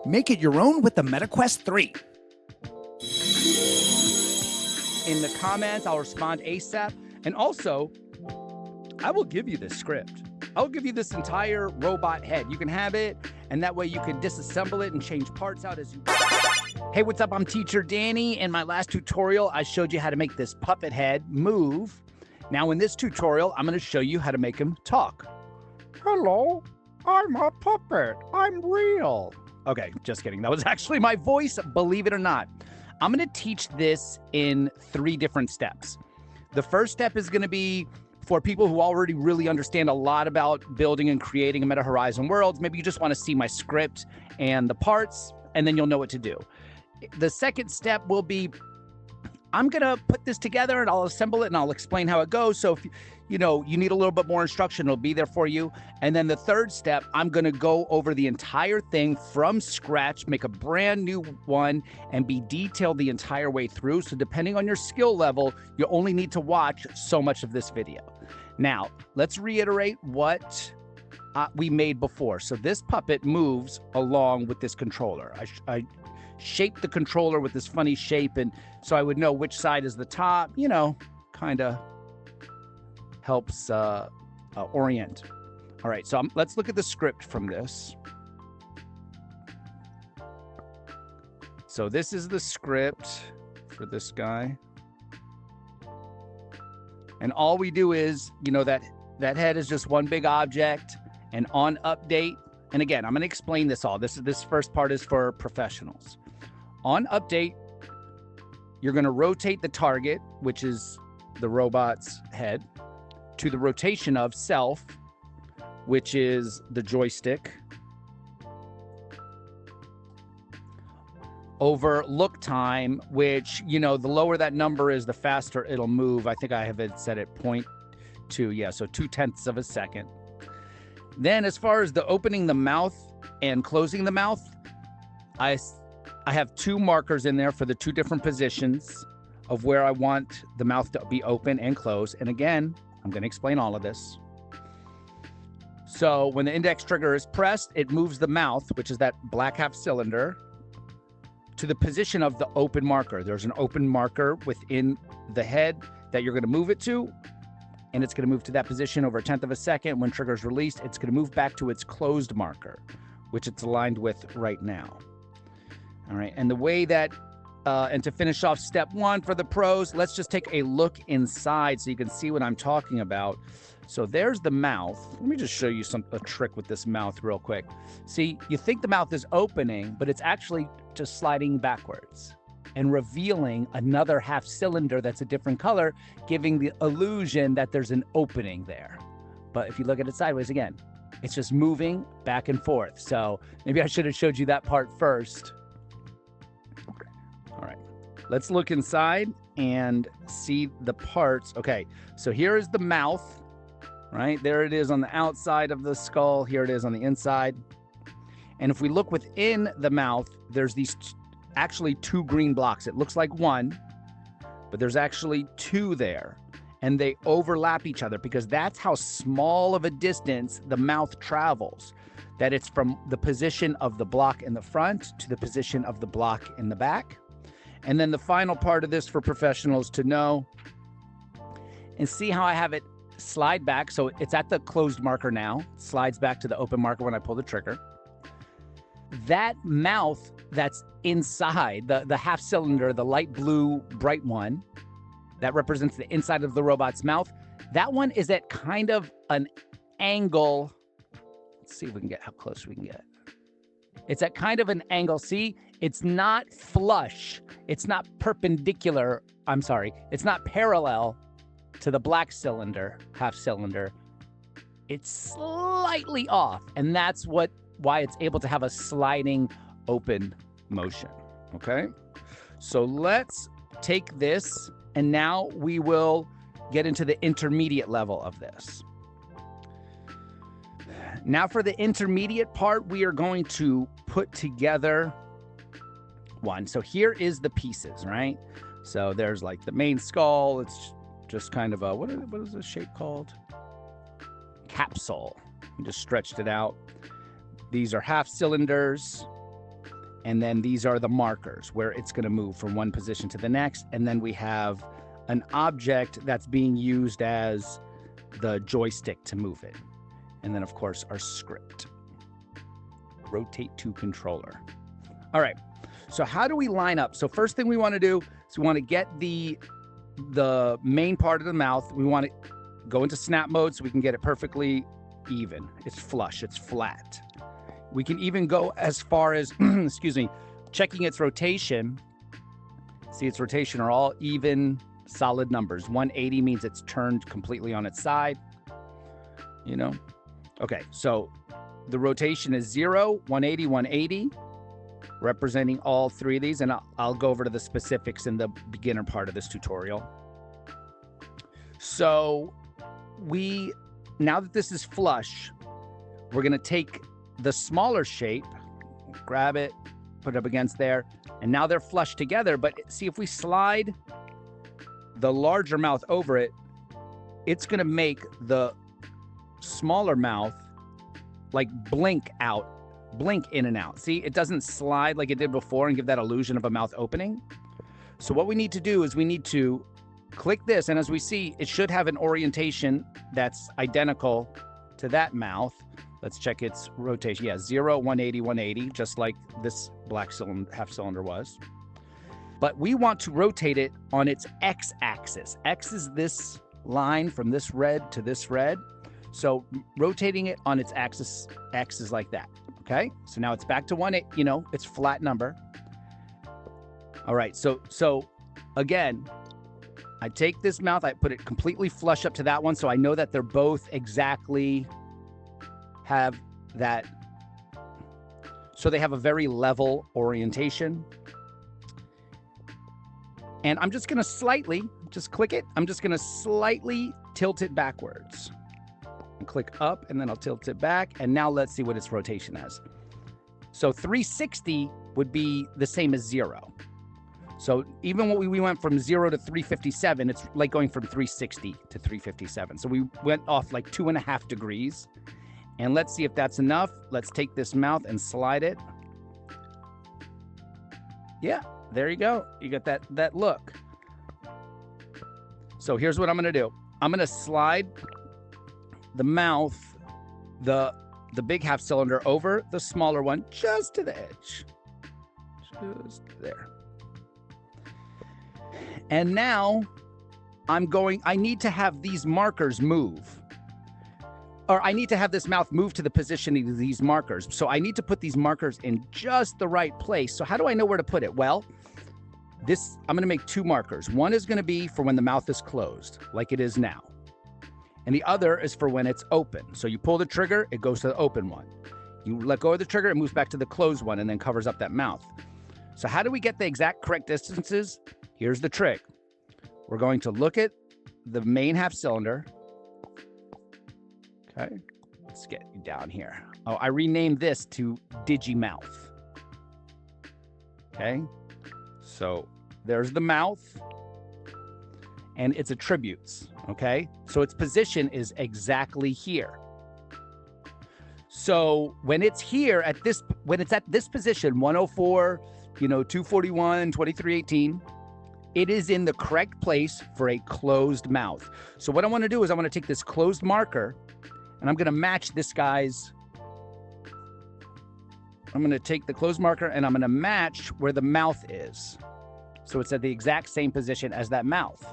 Make it your own with the MetaQuest 3. In the comments, I'll respond ASAP. And also, I will give you this script. I'll give you this entire robot head. You can have it, and that way you can disassemble it and change parts out as you go. Hey, what's up? I'm Teacher Danny. In my last tutorial, I showed you how to make this puppet head move. Now, in this tutorial, I'm going to show you how to make him talk. Hello, I'm a puppet. I'm real. Okay, just kidding. That was actually my voice, believe it or not. I'm going to teach this in 3 different steps. The first step is going to be for people who already really understand a lot about building and creating a Meta Horizon world. Maybe you just want to see my script and the parts, and then you'll know what to do. The second step will be, I'm going to put this together and I'll assemble it and I'll explain how it goes. So if you need a little bit more instruction, it'll be there for you. And then the third step, I'm going to go over the entire thing from scratch, make a brand new one, and be detailed the entire way through. So depending on your skill level, you only need to watch so much of this video. Now, let's reiterate what we made before. So this puppet moves along with this controller. I shaped the controller with this funny shape, and so I would know which side is the top, kind of helps orient. All right, so let's look at the script from this. So this is the script for this guy. And all we do is, that head is just one big object, and on update, and again, I'm going to explain this all. This first part is for professionals. On update, you're going to rotate the target, which is the robot's head, to the rotation of self, which is the joystick, over look time, which, the lower that number is, the faster it'll move. I think I have it set at 0.2. Yeah, so 0.2 of a second. Then as far as the opening the mouth and closing the mouth, I have 2 markers in there for the 2 different positions of where I want the mouth to be open and closed. And again, I'm going to explain all of this. So when the index trigger is pressed, it moves the mouth, which is that black half cylinder, to the position of the open marker. There's an open marker within the head that you're going to move it to, and it's going to move to that position over 1/10 of a second. When trigger is released, it's going to move back to its closed marker, which it's aligned with right now. All right, and the way that, and to finish off step 1 for the pros, let's just take a look inside so you can see what I'm talking about. So there's the mouth. Let me just show you a trick with this mouth real quick. See, you think the mouth is opening, but it's actually just sliding backwards and revealing another half cylinder that's a different color, giving the illusion that there's an opening there. But if you look at it sideways again, it's just moving back and forth. So maybe I should have showed you that part first. All right, let's look inside and see the parts. Okay, so here is the mouth, right? There it is on the outside of the skull. Here it is on the inside. And if we look within the mouth, there's these actually 2 green blocks. It looks like 1, but there's actually 2 there. And they overlap each other because that's how small of a distance the mouth travels. That it's from the position of the block in the front to the position of the block in the back. And then the final part of this for professionals to know, and see how I have it slide back. So it's at the closed marker now. It slides back to the open marker when I pull the trigger. That mouth that's inside, the half cylinder, the light blue bright one, that represents the inside of the robot's mouth. That one is at kind of an angle. Let's see if we can get how close we can get. It's at kind of an angle. See, it's not flush. It's not perpendicular. I'm sorry. It's not parallel to the black cylinder, half cylinder. It's slightly off. And that's why it's able to have a sliding open motion. Okay. So let's take this, and now we will get into the intermediate level of this. Now for the intermediate part, we are going to put together one. So here is the pieces, right? So there's like the main skull. It's just kind of a, what is this shape called? Capsule. I just stretched it out. These are half cylinders. And then these are the markers where it's going to move from one position to the next. And then we have an object that's being used as the joystick to move it. And then, of course, our script. Rotate to controller. All right. So how do we line up? So first thing we want to do is we want to get the main part of the mouth. We want to go into snap mode so we can get it perfectly even. It's flush. It's flat. We can even go as far as, excuse me, checking its rotation. See, its rotation are all even, solid numbers. 180 means it's turned completely on its side, you know? Okay, so the rotation is 0, 180, 180, representing all three of these, and I'll go over to the specifics in the beginner part of this tutorial. So now that this is flush, we're gonna take the smaller shape, grab it, put it up against there, and now they're flush together. But see, if we slide the larger mouth over it, it's going to make the smaller mouth like blink in and out. See, it doesn't slide like it did before and give that illusion of a mouth opening. So what we need to do is we need to click this, and as we see, it should have an orientation that's identical to that mouth. Let's check its rotation. Yeah, 0, 180, 180, just like this black half cylinder was. But we want to rotate it on its x-axis. X is this line from this red to this red. So rotating it on its axis, X is like that, okay? So now it's back to 180, you know, it's flat number. All right, so again, I take this mouth, I put it completely flush up to that one, so I know that they're both exactly have that, so they have a very level orientation. And I'm just gonna slightly, just click it, I'm just gonna slightly tilt it backwards. And click up, and then I'll tilt it back, and now let's see what its rotation is. So 360 would be the same as 0. So even when we went from 0 to 357, it's like going from 360 to 357. So we went off like 2.5 degrees. And let's see if that's enough. Let's take this mouth and slide it. Yeah, there you go. You got that look. So here's what I'm going to do. I'm going to slide the mouth, the big half cylinder over the smaller one, just to the edge. Just there. And now I need to have these markers move. Or I need to have this mouth move to the position of these markers. So I need to put these markers in just the right place. So how do I know where to put it? Well, I'm going to make 2 markers. One is going to be for when the mouth is closed, like it is now. And the other is for when it's open. So you pull the trigger, it goes to the open one. You let go of the trigger, it moves back to the closed one and then covers up that mouth. So how do we get the exact correct distances? Here's the trick. We're going to look at the main half cylinder. Okay, let's get you down here. Oh, I renamed this to Digimouth. Okay, so there's the mouth and its attributes. Okay, so its position is exactly here. So when it's here when it's at this position, 104, 241, 2318, it is in the correct place for a closed mouth. So what I want to do is I want to take this closed marker and I'm going to match this guy's. I'm going to take the closed marker and I'm going to match where the mouth is. So it's at the exact same position as that mouth.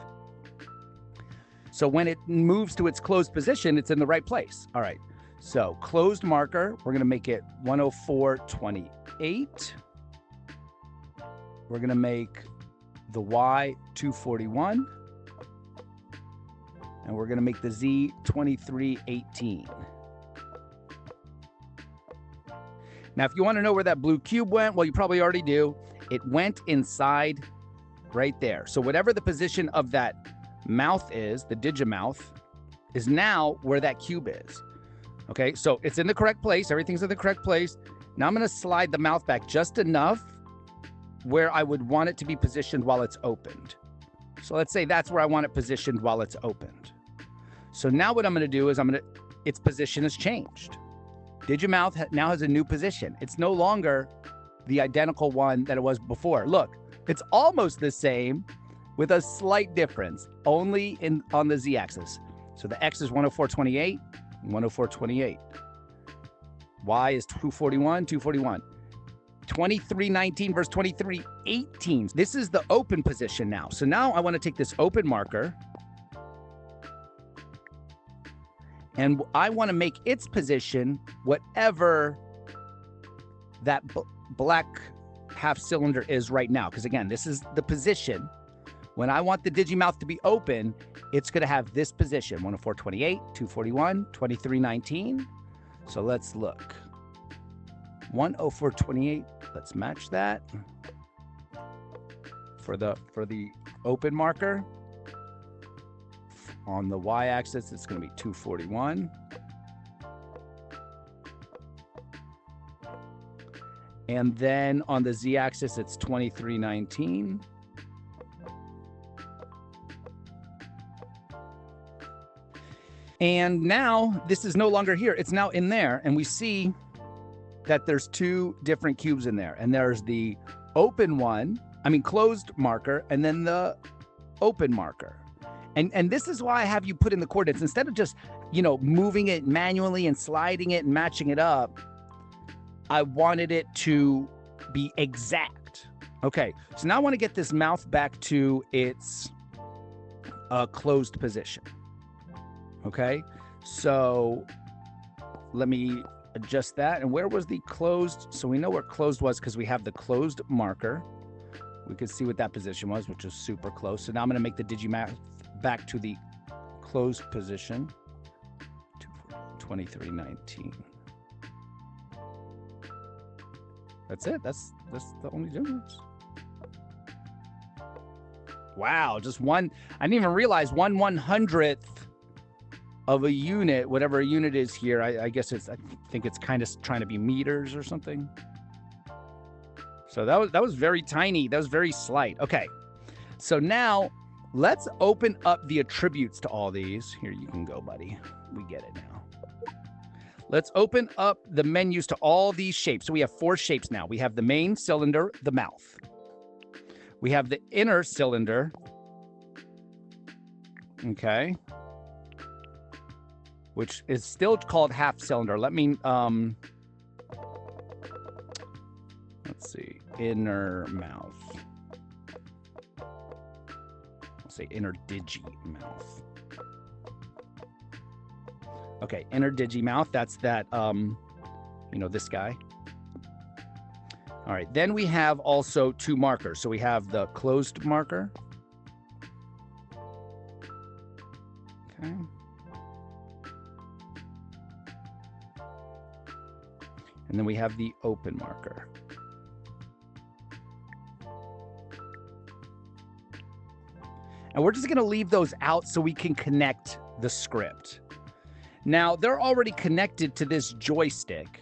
So when it moves to its closed position, it's in the right place. All right. So closed marker, we're going to make it 104.28. We're going to make the Y 241. And we're going to make the Z 2318. Now, if you want to know where that blue cube went, well, you probably already do. It went inside right there. So whatever the position of that mouth is, the Digimouth, is now where that cube is. Okay, so it's in the correct place. Everything's in the correct place. Now I'm going to slide the mouth back just enough where I would want it to be positioned while it's opened. So let's say that's where I want it positioned while it's opened. So now what I'm going to do is its position has changed. Digimouth now has a new position. It's no longer the identical one that it was before. Look, it's almost the same with a slight difference, only on the z-axis. So the x is 104.28, 104.28. Y is 241, 241. 23.19 versus 23.18. This is the open position now. So now I want to take this open marker and I want to make its position whatever that black half cylinder is right now. Because again, this is the position. When I want the digimouth to be open, it's going to have this position, 104.28, 241, 23.19. So let's look. 104.28, let's match that for the open marker. On the y-axis, it's going to be 241. And then on the z-axis, it's 23.19. And now this is no longer here. It's now in there. And we see that there's two different cubes in there. And there's the open one, closed marker, and then the open marker. And this is why I have you put in the coordinates. Instead of just, moving it manually and sliding it and matching it up, I wanted it to be exact. Okay, so now I want to get this mouth back to its closed position. Okay, so let me adjust that. And where was the closed? So we know where closed was because we have the closed marker. We could see what that position was, which was super close. So now I'm going to make the digimouth back to the closed position. 23.19. That's it. That's the only difference. Wow, just one. I didn't even realize 1/100th of a unit, whatever a unit is here. I guess I think it's kind of trying to be meters or something. So that was very tiny. That was very slight. Okay, so now let's open up the attributes to all these. Here, you can go, buddy. We get it now. Let's open up the menus to all these shapes. So we have 4 shapes now. We have the main cylinder, the mouth. We have the inner cylinder. Okay. Which is still called half cylinder. Let me, let's see, inner mouth. I'll say inner digimouth. Okay, inner digimouth, that's that, this guy. All right, then we have also 2 markers. So we have the closed marker. Okay. And then we have the open marker. And we're just going to leave those out so we can connect the script. Now, they're already connected to this joystick.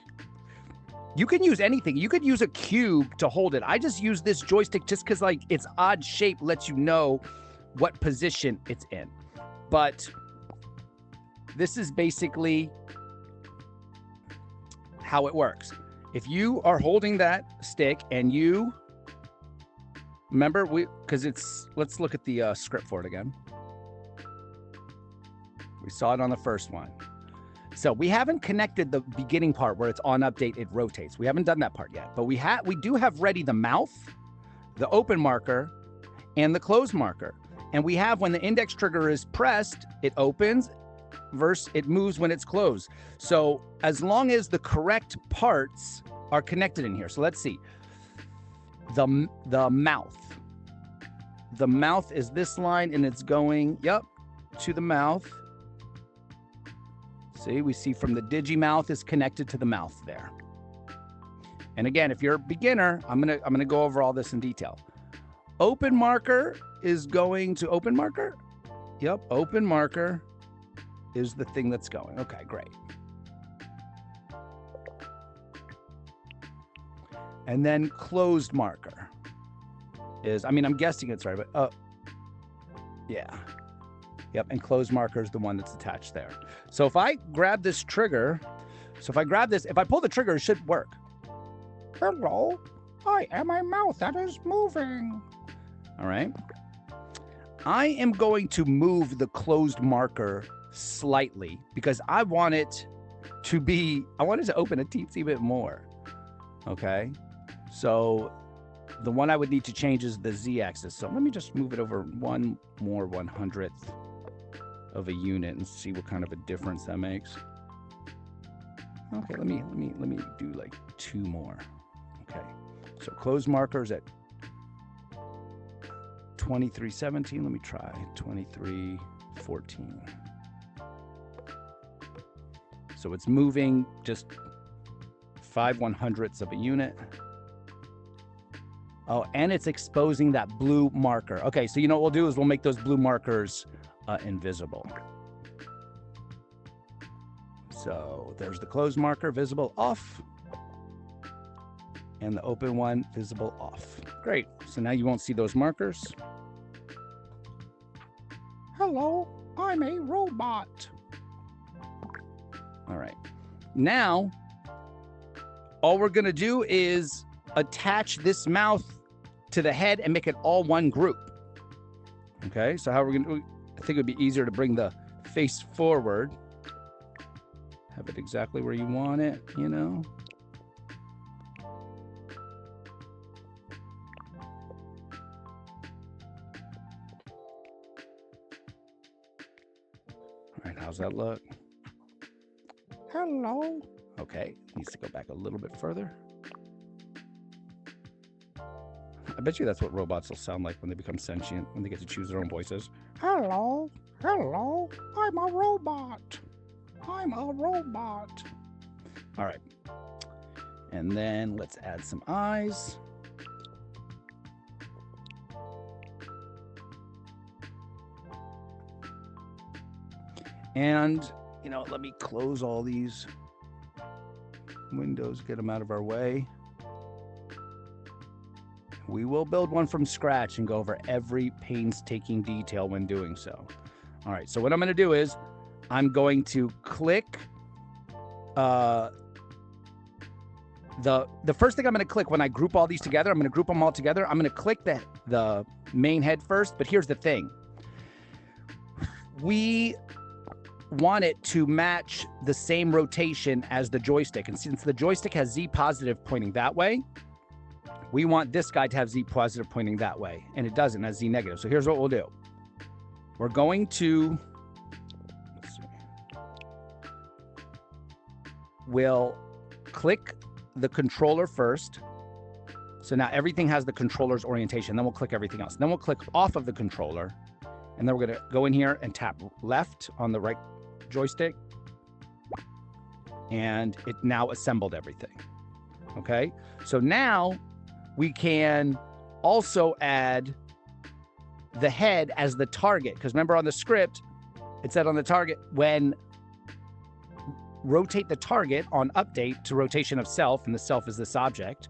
You can use anything. You could use a cube to hold it. I just use this joystick just because, its odd shape lets you know what position it's in. But this is basically how it works. If you are holding that stick and you remember, let's look at the script for it again. We saw it on the first one. So we haven't connected the beginning part where it's on update, it rotates. We haven't done that part yet, but we do have ready the mouth, the open marker, and the closed marker. And we have, when the index trigger is pressed, it opens versus it moves when it's closed. So as long as the correct parts are connected in here. So let's see. The mouth. The mouth is this line and it's going, to the mouth. See, we see from the digimouth is connected to the mouth there. And again, if you're a beginner, I'm gonna go over all this in detail. Open marker is going to open marker. Yep, open marker is the thing that's going. Okay, great. And then closed marker is, I'm guessing it's right, but yeah. Yep, and closed marker is the one that's attached there. So if I grab this trigger, if I pull the trigger, it should work. Hello. I am a mouth that is moving. All right. I am going to move the closed marker slightly because I want it to open a teensy bit more. Okay. So the one I would need to change is the z-axis. So let me just move it over one more 1/100th of a unit and see what kind of a difference that makes. Okay, let me do like 2 more. Okay. So closed markers at 2317. Let me try 2314. So it's moving just 5/100ths of a unit. Oh, and it's exposing that blue marker. Okay, so you know what we'll do is we'll make those blue markers invisible. So there's the closed marker, visible off. And the open one, visible off. Great. So now you won't see those markers. Hello, I'm a robot. All right. Now, all we're going to do is attach this mouth to the head and make it all one group. Okay, so how we're going to, I think it would be easier to bring the face forward. Have it exactly where you want it, you know. All right, how's that look? Hello. Okay, needs to go back a little bit further. I bet you that's what robots will sound like when they become sentient, when they get to choose their own voices. Hello, hello, I'm a robot. I'm a robot. All right. And then let's add some eyes. And, you know, let me close all these windows, get them out of our way. We will build one from scratch and go over every painstaking detail when doing so. All right, so what I'm going to do is I'm going to click the first thing I'm going to click when I group all these together, I'm going to group them all together. I'm going to click the main head first, but here's the thing. We want it to match the same rotation as the joystick. And since the joystick has Z positive pointing that way, we want this guy to have Z positive pointing that way, and it doesn't, it has Z negative. So here's what we'll do. We're going to, let's see. We'll click the controller first. So now everything has the controller's orientation. Then we'll click everything else. Then we'll click off of the controller, and then we're going to go in here and tap left on the right joystick, and it now assembled everything. Okay, so now we can also add the head as the target, because remember on the script, it said on the target, when rotate the target on update to rotation of self, and the self is this object.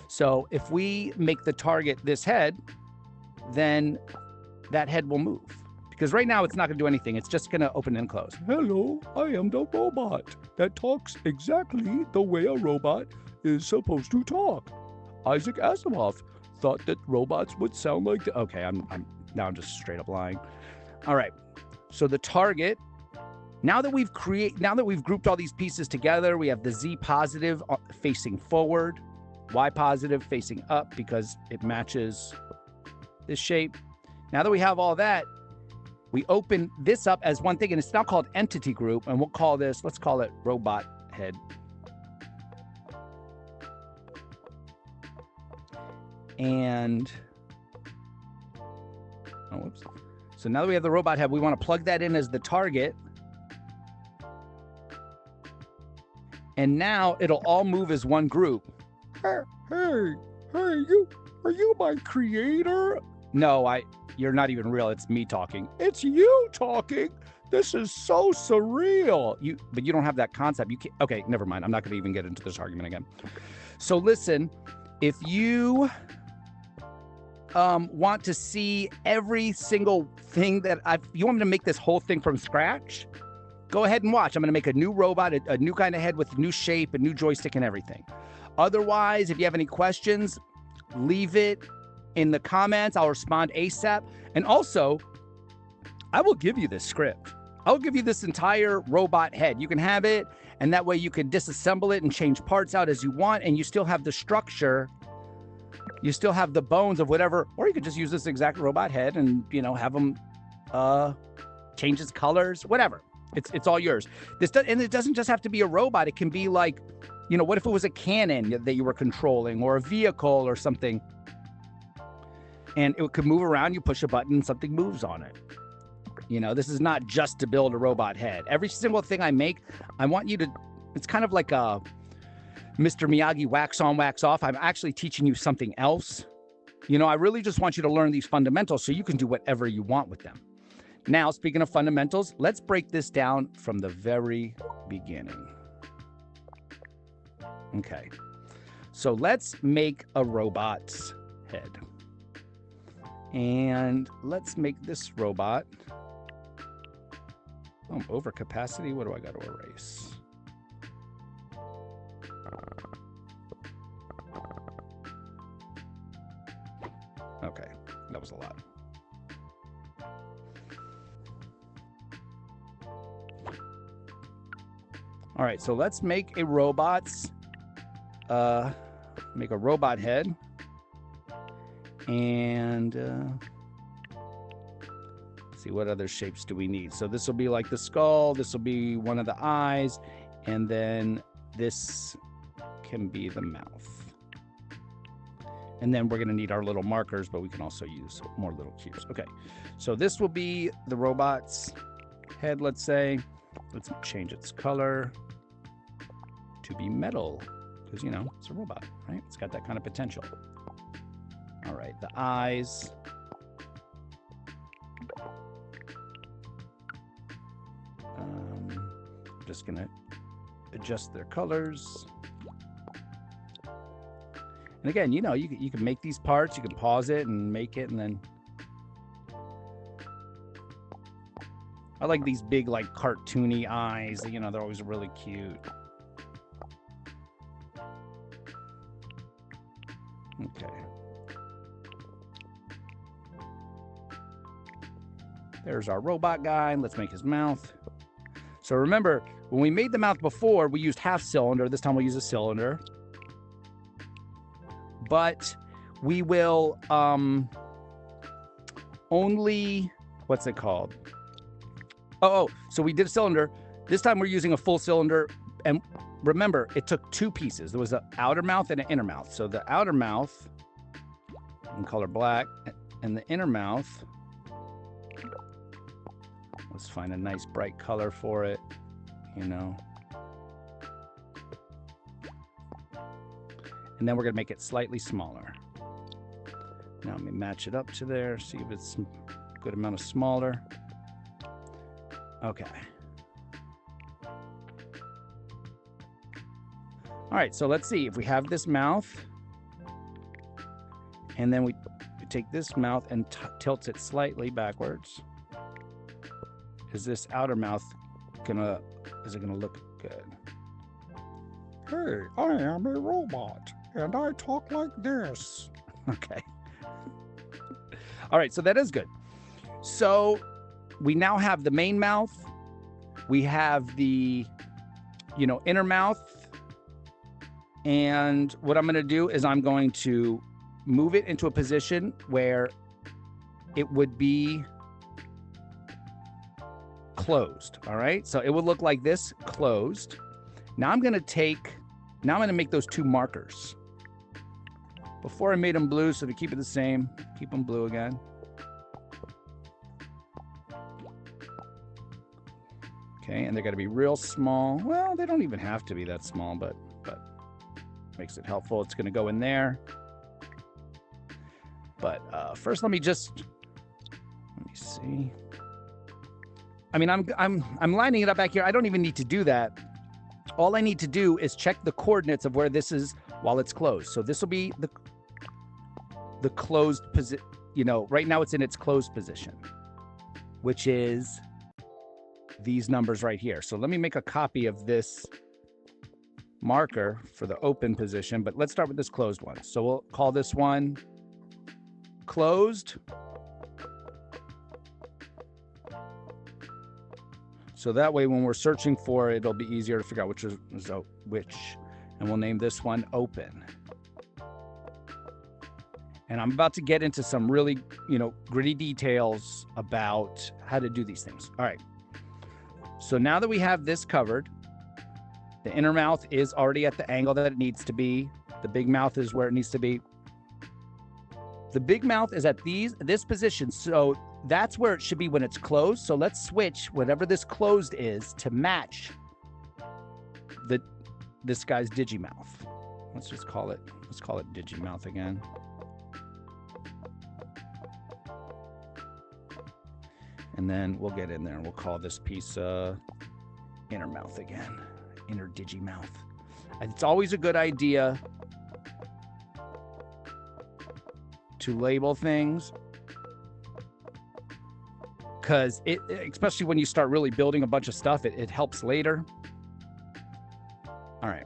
So if we make the target this head, then that head will move. Because right now it's not going to do anything. It's just going to open and close. Hello, I am the robot that talks exactly the way a robot is supposed to talk. Isaac Asimov thought that robots would sound like okay, I'm just straight up lying. All right. So the target, now that we've grouped all these pieces together, we have the Z positive facing forward, Y positive facing up because it matches this shape. Now that we have all that, we open this up as one thing, and it's now called entity group, and we'll call this, let's call it robot head. And, oh, whoops. So now that we have the robot head, we want to plug that in as the target. And now it'll all move as one group. Hey, are you my creator? No, you're not even real. It's me talking. It's you talking. This is so surreal. But you don't have that concept. You can't. Okay, never mind. I'm not going to even get into this argument again. So listen, if you want to see every single thing you want me to make this whole thing from scratch, go ahead and watch. I'm going to make a new robot, a new kind of head with a new shape, a new joystick and everything. Otherwise, if you have any questions, leave it in the comments. I'll respond ASAP. And also, I will give you this script. I'll give you this entire robot head. You can have it, and that way you can disassemble it and change parts out as you want, and you still have the structure. You still have the bones of whatever, or you could just use this exact robot head and, you know, have them change its colors, whatever. It's all yours. And it doesn't just have to be a robot. It can be like, you know, what if it was a cannon that you were controlling, or a vehicle or something, and it could move around. You push a button and something moves on it. You know, this is not just to build a robot head. Every single thing I make, I want you to, it's kind of like a Mr. Miyagi wax on, wax off. I'm actually teaching you something else. You know, I really just want you to learn these fundamentals so you can do whatever you want with them. Now, speaking of fundamentals, let's break this down from the very beginning. Okay, so let's make a robot's head. And let's make this robot. Oh, over capacity. What do I got to erase? Okay, that was a lot. All right, so let's make a robot head. And see, what other shapes do we need? So this will be like the skull. This will be one of the eyes. And then this can be the mouth. And then we're going to need our little markers, but we can also use more little cubes. Okay, so this will be the robot's head, let's say. Let's change its color to be metal, because, you know, it's a robot, right? It's got that kind of potential. All right, the eyes. I'm just going to adjust their colors. And again, you know, you can make these parts. You can pause it and make it, and then I like these big, like, cartoony eyes. You know, they're always really cute. Okay. There's our robot guy. Let's make his mouth. So remember, when we made the mouth before, we used half cylinder. This time we'll use a cylinder. But we will only, what's it called? Oh, so we did a cylinder. This time we're using a full cylinder. And remember, it took two pieces. There was an outer mouth and an inner mouth. So the outer mouth, in color black, and the inner mouth, let's find a nice bright color for it, you know. And then we're going to make it slightly smaller. Now let me match it up to there, see if it's a good amount of smaller. Okay. All right, so let's see if we have this mouth, and then we take this mouth and tilt it slightly backwards. Is this outer mouth is it gonna look good? Hey, I am a robot, and I talk like this. Okay. All right, so that is good. So we now have the main mouth. We have the, you know, inner mouth. And what I'm going to do is I'm going to move it into a position where it would be closed. All right. So it would look like this, closed. Now I'm going to make those two markers. Before I made them blue, so to keep it the same, keep them blue again. Okay, and they're going to be real small. Well, they don't even have to be that small, but makes it helpful. It's going to go in there. But first, let me see. I mean, I'm lining it up back here. I don't even need to do that. All I need to do is check the coordinates of where this is while it's closed. So this will be the closed position. You know, right now it's in its closed position, which is these numbers right here. So let me make a copy of this marker for the open position, but let's start with this closed one. So we'll call this one closed. So that way, when we're searching for it, it'll be easier to figure out which is which. And we'll name this one open. And I'm about to get into some really, gritty details about how to do these things. All right. So now that we have this covered, the inner mouth is already at the angle that it needs to be. The big mouth is where it needs to be. The big mouth is at this position. So that's where it should be when it's closed. So let's switch whatever this closed is to match this guy's digimouth. Let's call it digimouth again. And then we'll get in there and we'll call this piece inner mouth again. Inner digimouth. It's always a good idea to label things, because especially when you start really building a bunch of stuff, it helps later. All right.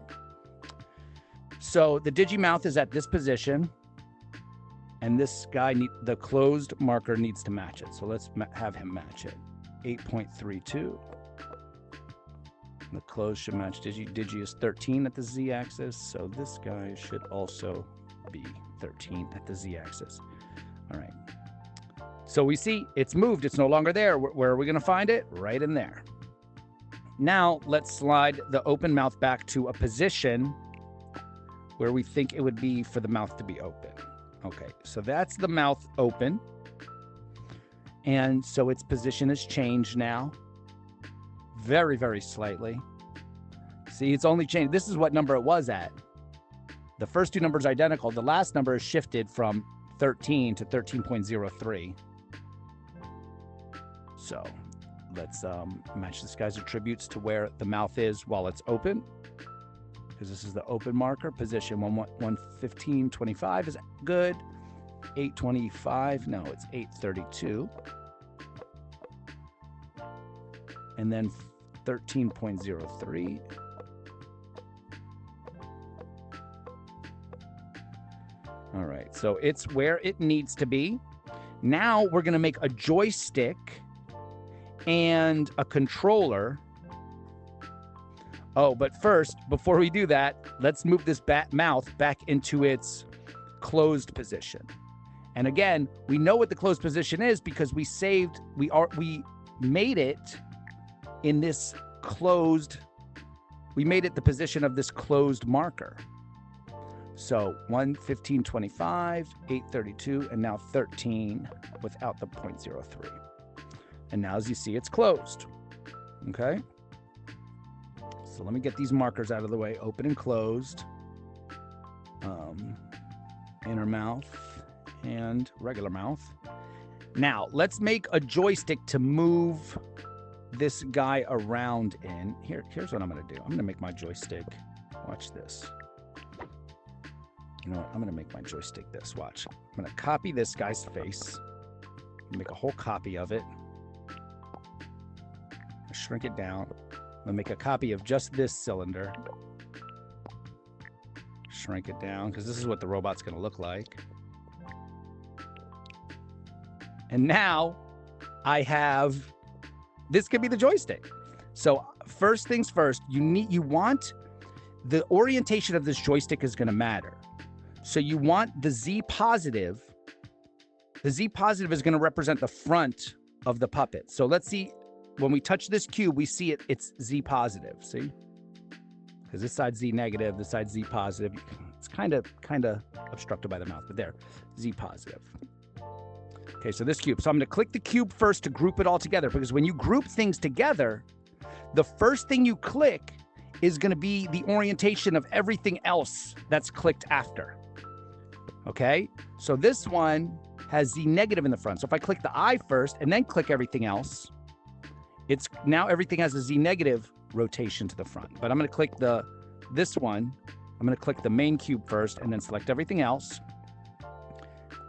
So the digimouth is at this position, and this guy, the closed marker needs to match it. So let's have him match it. 8.32. The closed should match Digi. Digi is 13 at the z-axis, so this guy should also be 13 at the z-axis. All right. So we see it's moved. It's no longer there. Where are we going to find it? Right in there. Now let's slide the open mouth back to a position where we think it would be for the mouth to be open. Okay, so that's the mouth open. And so its position has changed now. Very, very slightly. See, it's only changed. This is what number it was at. The first two numbers are identical. The last number is shifted from 13 to 13.03. So let's match this guy's attributes to where the mouth is while it's open, because this is the open marker. Position 115.25 is good. 8.25, no, it's 8.32. And then 13.03. All right, so it's where it needs to be. Now we're going to make a joystick and a controller. Oh, but first, before we do that, let's move this mouth back into its closed position. And again, we know what the closed position is because we made it in this closed, we made it the position of this closed marker. So 115.25, 8.32, and now 13 without the 0.03. And now as you see, it's closed. Okay. So let me get these markers out of the way. Open and closed. Inner mouth and regular mouth. Now let's make a joystick to move this guy around in. Here's what I'm going to do. I'm going to make my joystick. Watch this. You know what? I'm going to make my joystick this. Watch. I'm going to copy this guy's face. Make a whole copy of it. Shrink it down. I'm going to make a copy of just this cylinder. Shrink it down because this is what the robot's going to look like. And now I have, this could be the joystick. So first things first, you want the orientation of this joystick is going to matter. So you want the Z positive. The Z positive is going to represent the front of the puppet. So let's see, when we touch this cube, we see it's Z positive. See? Because this side's Z negative, this side's Z positive. It's kind of obstructed by the mouth, but there, Z positive. Okay, so this cube. So I'm going to click the cube first to group it all together, because when you group things together, the first thing you click is going to be the orientation of everything else that's clicked after. Okay, so this one has Z negative in the front. So if I click the I first and then click everything else, it's now everything has a Z negative rotation to the front. But I'm going to click this one. I'm going to click the main cube first and then select everything else.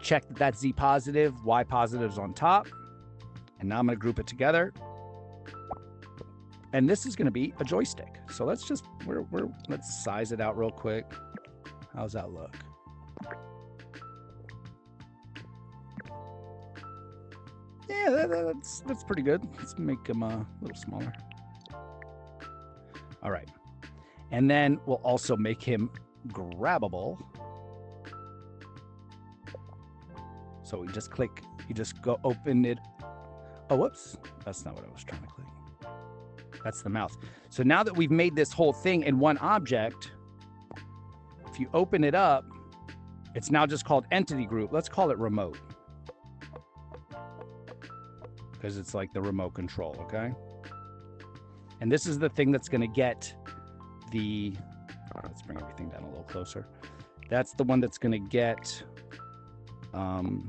Check that that's Z positive, Y positive is on top. And now I'm going to group it together. And this is going to be a joystick. So let's just, let's size it out real quick. How's that look? Yeah, that's pretty good. Let's make him a little smaller. All right. And then we'll also make him grabbable. So we just click, you just go open it. Oh, whoops. That's not what I was trying to click. That's the mouth. So now that we've made this whole thing in one object, if you open it up, it's now just called entity group. Let's call it remote. Because it's like the remote control, okay? And this is the thing that's going to get the, let's bring everything down a little closer. That's the one that's going to get the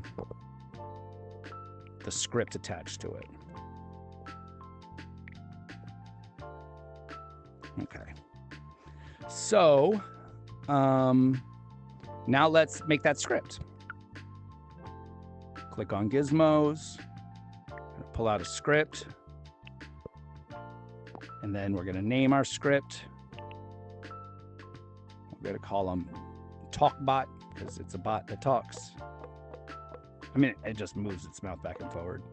script attached to it. Okay. So now let's make that script. Click on gizmos, pull out a script, and then we're going to name our script. We're going to call them TalkBot because it's a bot that talks. I mean, it just moves its mouth back and forward.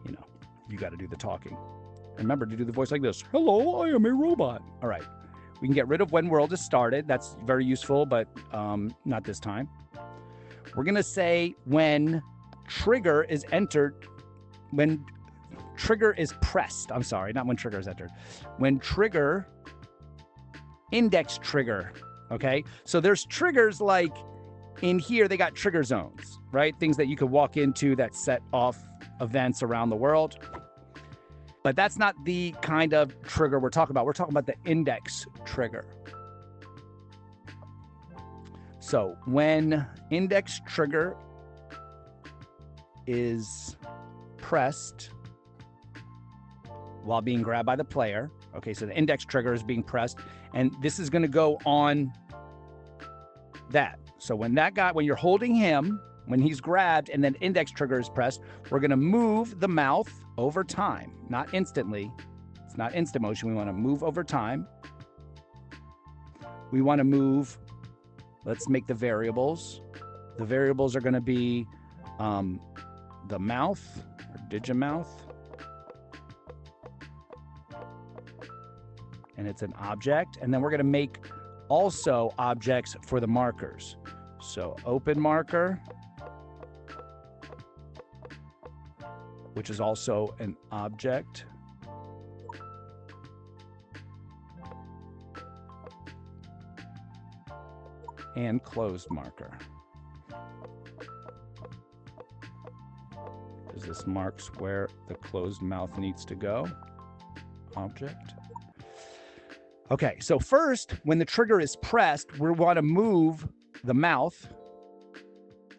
You know, you got to do the talking. Remember to do the voice like this. Hello, I am a robot. All right. We can get rid of when world is started. That's very useful, but not this time. We're going to say when trigger is entered, when trigger is pressed. I'm sorry, not when trigger is entered. When trigger, index trigger. Okay. So there's triggers like in here, they got trigger zones, right? Things that you could walk into that set off events around the world. But that's not the kind of trigger we're talking about. We're talking about the index trigger. So when index trigger is pressed while being grabbed by the player, okay, so the index trigger is being pressed, and this is going to go on that. So when you're holding him, when he's grabbed and then index trigger is pressed, we're going to move the mouth over time, not instantly. It's not instant motion. We want to move over time. We want to move, let's make the variables. The variables are going to be the mouth, or digimouth. And it's an object. And then we're going to make also objects for the markers. So open marker, which is also an object. And closed marker. Because this marks where the closed mouth needs to go. Object. Okay, so first, when the trigger is pressed, we want to move the mouth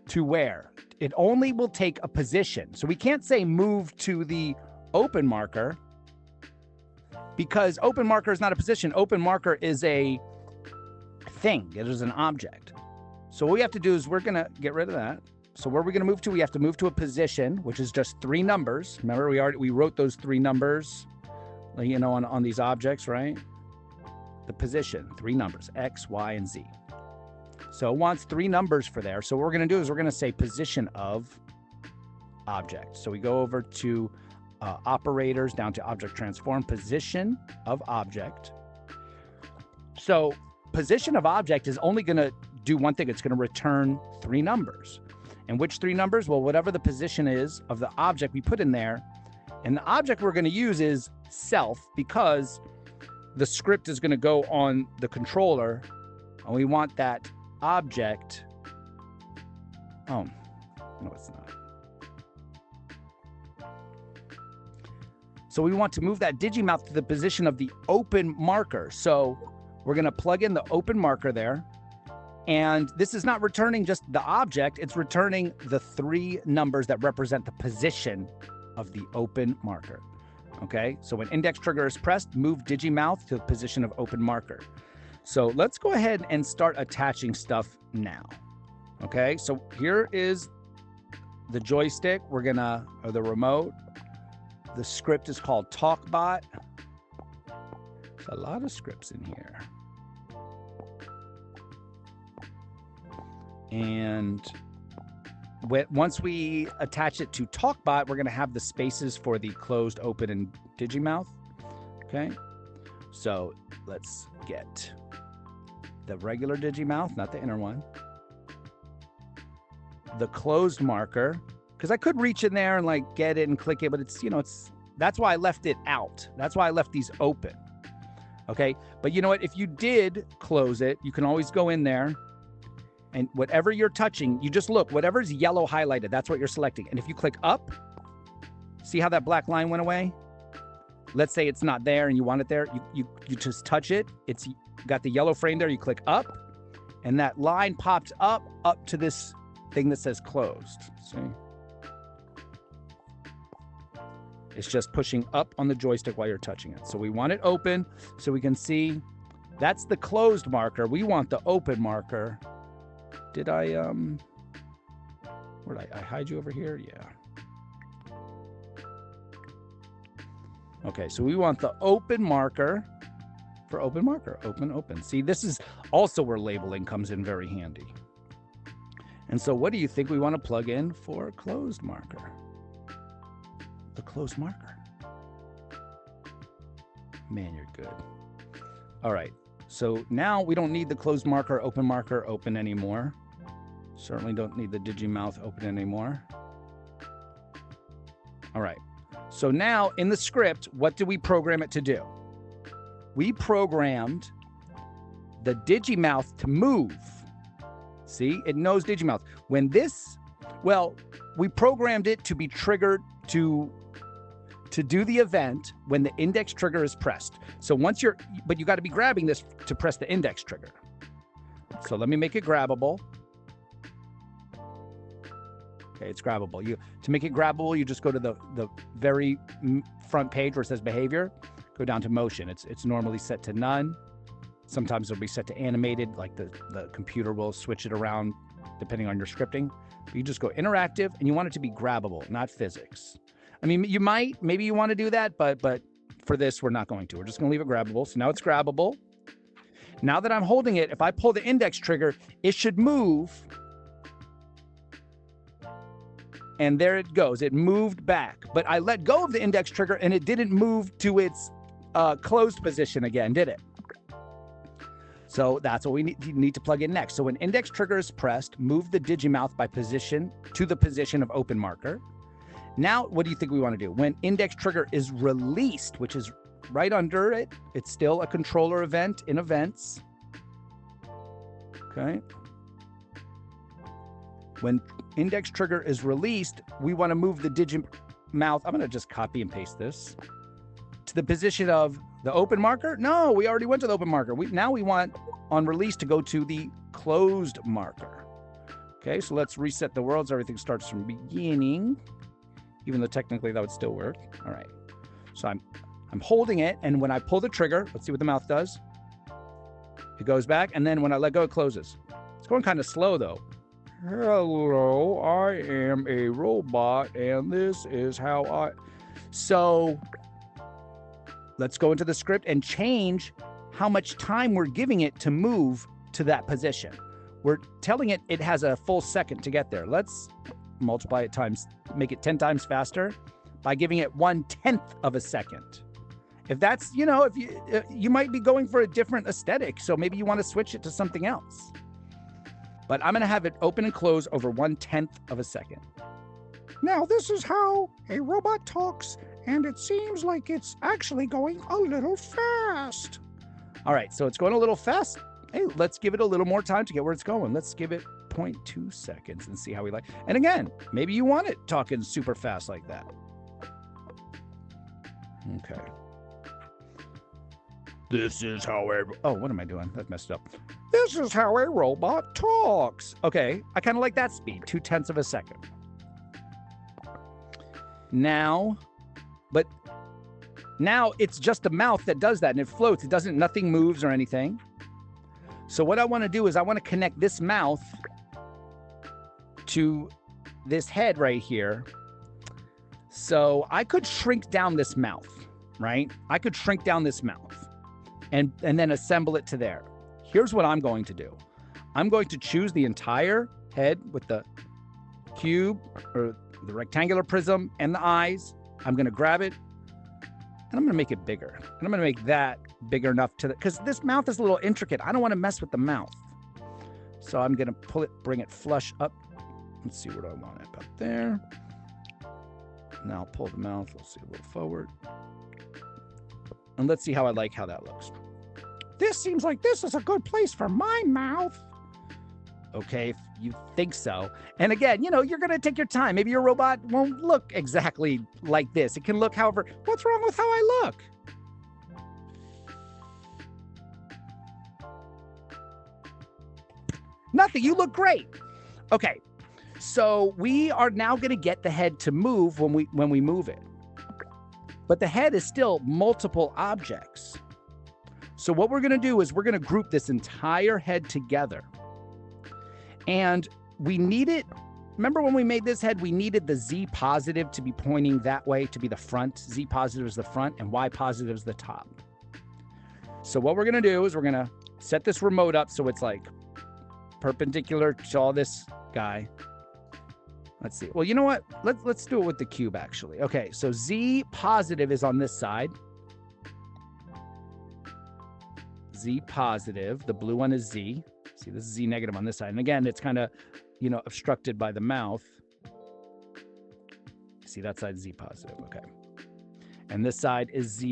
to where? It only will take a position. So we can't say move to the open marker because open marker is not a position. Open marker is a thing. It is an object. So what we have to do is we're going to get rid of that. So where are we going to move to? We have to move to a position, which is just 3 numbers. Remember, we wrote those 3 numbers, you know, on these objects, right? The position, 3 numbers, X, Y, and Z. So it wants 3 numbers for there. So what we're going to do is we're going to say position of object. So we go over to operators, down to object transform, position of object. So position of object is only going to do one thing. It's going to return 3 numbers. And which 3 numbers? Well, whatever the position is of the object we put in there. And the object we're going to use is self because the script is going to go on the controller. And we want that object. Oh, no, it's not. So we want to move that digimouth to the position of the open marker. So we're going to plug in the open marker there. And this is not returning just the object. It's returning the 3 numbers that represent the position of the open marker. Okay, so when index trigger is pressed, move digimouth to the position of open marker. So let's go ahead and start attaching stuff now. Okay, so here is the joystick. We're gonna, or the remote. The script is called TalkBot. a lot of scripts in here. And once we attach it to TalkBot, we're going to have the spaces for the closed, open, and digimouth. Okay. So let's get the regular digimouth, not the inner one. The closed marker, because I could reach in there and like get it and click it, but it's, that's why I left it out. That's why I left these open. Okay. But you know what? If you did close it, you can always go in there. And whatever you're touching, you just look, whatever's yellow highlighted, that's what you're selecting. And if you click up, see how that black line went away? Let's say it's not there and you want it there. You just touch it. It's got the yellow frame there. You click up and that line pops up to this thing that says closed. See? It's just pushing up on the joystick while you're touching it. So we want it open so we can see that's the closed marker. We want the open marker. Did I, where did I hide you over here? Yeah. Okay, so we want the open marker for open marker, open. See, this is also where labeling comes in very handy. And so what do you think we want to plug in for closed marker? The closed marker. Man, you're good. All right, so now we don't need the closed marker, open anymore. Certainly don't need the digimouth open anymore. All right. So now in the script, what do we program it to do? We programmed the digimouth to move. See, it knows digimouth. When this, well, we programmed it to be triggered to do the event when the index trigger is pressed. So once but you got to be grabbing this to press the index trigger. So let me make it grabbable. Okay, it's grabbable. To make it grabbable, you just go to the very front page where it says behavior, go down to motion. It's normally set to none. Sometimes it'll be set to animated, like the computer will switch it around depending on your scripting. But you just go interactive and you want it to be grabbable, not physics. I mean, maybe you want to do that, but for this, we're not going to. We're just going to leave it grabbable. So now it's grabbable. Now that I'm holding it, if I pull the index trigger, it should move. And there it goes. It moved back. But I let go of the index trigger and it didn't move to its closed position again, did it? So that's what we need to plug in next. So when index trigger is pressed, move the digimouth by position to the position of open marker. Now, what do you think we want to do? When index trigger is released, which is right under it, it's still a controller event in events. Okay. When index trigger is released, we want to move the digimouth. I'm going to just copy and paste this to the position of the open marker. No, we already went to the open marker. Now we want on release to go to the closed marker. Okay, so let's reset the world so everything starts from beginning, even though technically that would still work. All right, so I'm holding it, and when I pull the trigger, let's see what the mouth does. It goes back, and then when I let go, it closes. It's going kind of slow though. Hello, I am a robot, and this is how So let's go into the script and change how much time we're giving it to move to that position. We're telling it has a full second to get there. Let's multiply it times, make it 10 times faster by giving it 1/10 of a second. If that's, if you might be going for a different aesthetic, so maybe you want to switch it to something else. But I'm going to have it open and close over 1/10 of a second. Now, this is how a robot talks, and it seems like it's actually going a little fast. All right, so it's going a little fast. Hey, let's give it a little more time to get where it's going. Let's give it 0.2 seconds and see how we like. And again, maybe you want it talking super fast like that. Okay. This is how oh, what am I doing? That messed up. This is how a robot talks. Okay, I kind of like that speed, 0.2 of a second. Now it's just a mouth that does that, and it floats. Nothing moves or anything. So what I want to do is I want to connect this mouth to this head right here. So I could shrink down this mouth, right? I could shrink down this mouth. and then assemble it to there. Here's what I'm going to do. I'm going to choose the entire head with the cube or the rectangular prism and the eyes. I'm going to grab it and I'm going to make it bigger. And I'm going to make that bigger enough because this mouth is a little intricate. I don't want to mess with the mouth. So I'm going to pull it, bring it flush up. Let's see what I want it about there. Now I'll pull the mouth. We'll see a little forward. And let's see how I like how that looks. This seems like this is a good place for my mouth. Okay, if you think so. And again, you're going to take your time. Maybe your robot won't look exactly like this. It can look however. What's wrong with how I look? Nothing. You look great. Okay, so we are now going to get the head to move when we move it. But the head is still multiple objects. So what we're going to do is we're going to group this entire head together. And we need it. Remember when we made this head, we needed the Z positive to be pointing that way, to be the front. Z positive is the front and Y positive is the top. So what we're going to do is we're going to set this remote up so it's like perpendicular to all this guy. Let's see. Well, you know what? Let's do it with the cube, actually. Okay, so Z positive is on this side. Z positive. The blue one is Z. See, this is Z negative on this side. And again, it's kind of, obstructed by the mouth. See, that side's Z positive. Okay. And this side is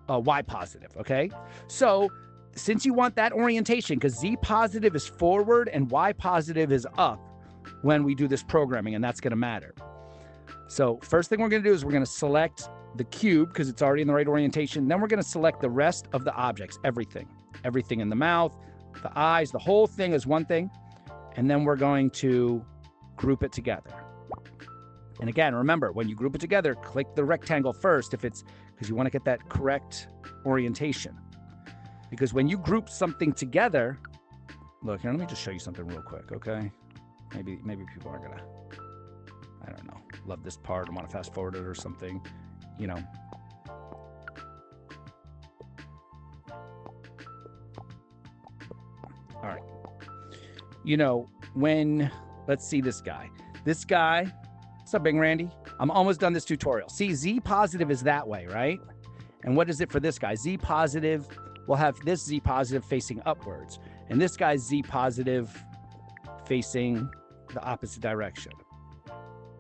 Y positive. Okay. So since you want that orientation, because Z positive is forward and Y positive is up when we do this programming, and that's going to matter. So first thing we're going to do is we're going to select the cube because it's already in the right orientation. Then we're going to select the rest of the objects, everything in the mouth, the eyes, the whole thing is one thing. And then we're going to group it together. And again, remember, when you group it together, click the rectangle first because you want to get that correct orientation. Because when you group something together, look, here, let me just show you something real quick, okay? Maybe people are gonna, I don't know, love this part and want to fast forward it or something, All right. Let's see this guy. What's up, Big Randy? I'm almost done this tutorial. See, Z positive is that way, right? And what is it for this guy? Z positive will have this Z positive facing upwards. And this guy's Z positive facing the opposite direction.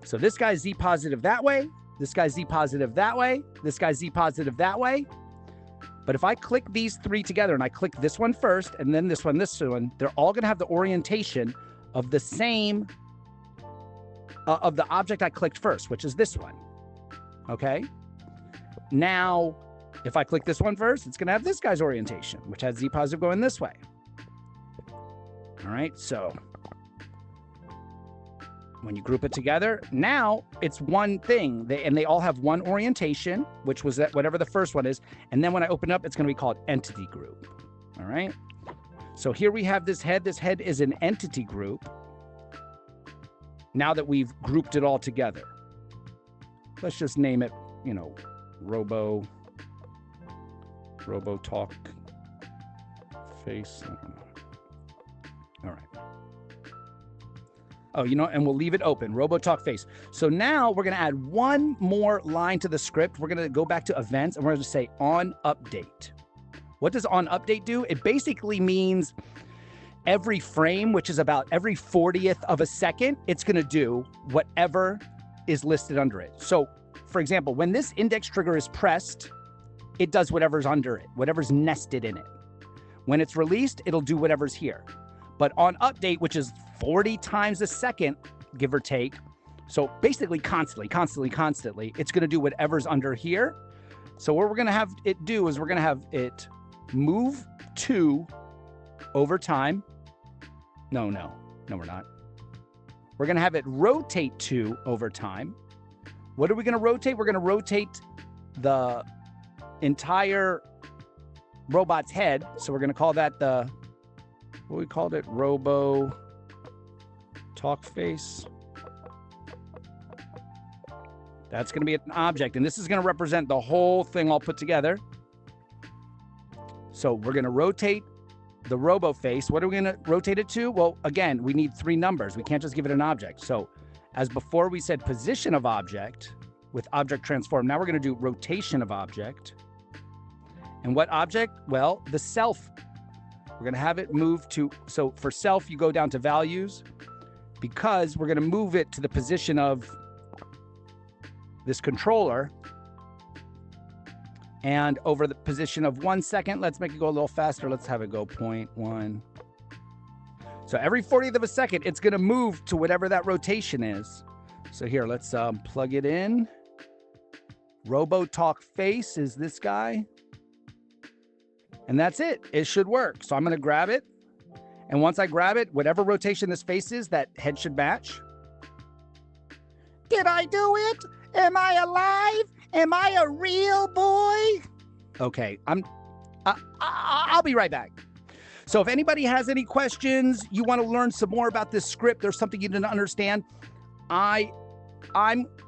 So this guy's Z positive that way. This guy's Z positive that way. This guy's Z positive that way. But if I click these three together and I click this one first and then this one, they're all going to have the orientation of the same, of the object I clicked first, which is this one. Okay. Now, if I click this one first, it's going to have this guy's orientation, which has Z positive going this way. All right. So when you group it together, now it's one thing. They all have one orientation, which was whatever the first one is. And then when I open up, it's going to be called entity group. All right. So here we have this head. This head is an entity group. Now that we've grouped it all together, let's just name it, Robo Talk Face. All right. Oh, and we'll leave it open, RoboTalk Face. So now we're going to add one more line to the script. We're going to go back to events and we're going to say on update. What does on update do? It basically means every frame, which is about every 40th of a second, it's going to do whatever is listed under it. So for example, when this index trigger is pressed, it does whatever's under it, whatever's nested in it. When it's released, it'll do whatever's here. But on update, which is 40 times a second, give or take. So basically constantly, it's going to do whatever's under here. So what we're going to have it do is we're going to have it move 2 over time. No, we're not. We're going to have it rotate 2 over time. What are we going to rotate? We're going to rotate the entire robot's head. So we're going to call that what we called it? Robo Talk Face. That's going to be an object. And this is going to represent the whole thing all put together. So we're going to rotate the robo face. What are we going to rotate it to? Well, again, we need 3 numbers. We can't just give it an object. So as before we said position of object with object transform, now we're going to do rotation of object. And what object? Well, the self. We're going to have it move to, so for self, you go down to values because we're going to move it to the position of this controller. And over the position of 1 second, let's make it go a little faster. Let's have it go 0.1. So every 40th of a second, it's going to move to whatever that rotation is. So here, let's plug it in. RoboTalk face is this guy. And that's it. It should work. So I'm going to grab it. And once I grab it, whatever rotation this face is, that head should match. Did I do it? Am I alive? Am I a real boy? Okay, I'll be right back. So if anybody has any questions, you want to learn some more about this script, there's something you didn't understand, I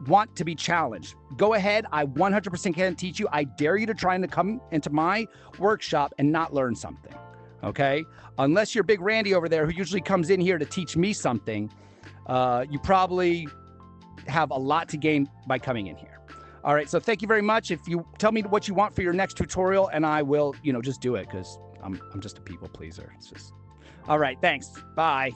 want to be challenged. Go ahead. I 100% can teach you. I dare you to try and come into my workshop and not learn something. Okay? Unless you're Big Randy over there who usually comes in here to teach me something, you probably have a lot to gain by coming in here. All right. So thank you very much. If you tell me what you want for your next tutorial and I will, just do it because I'm just a people pleaser. It's just, all right. Thanks. Bye.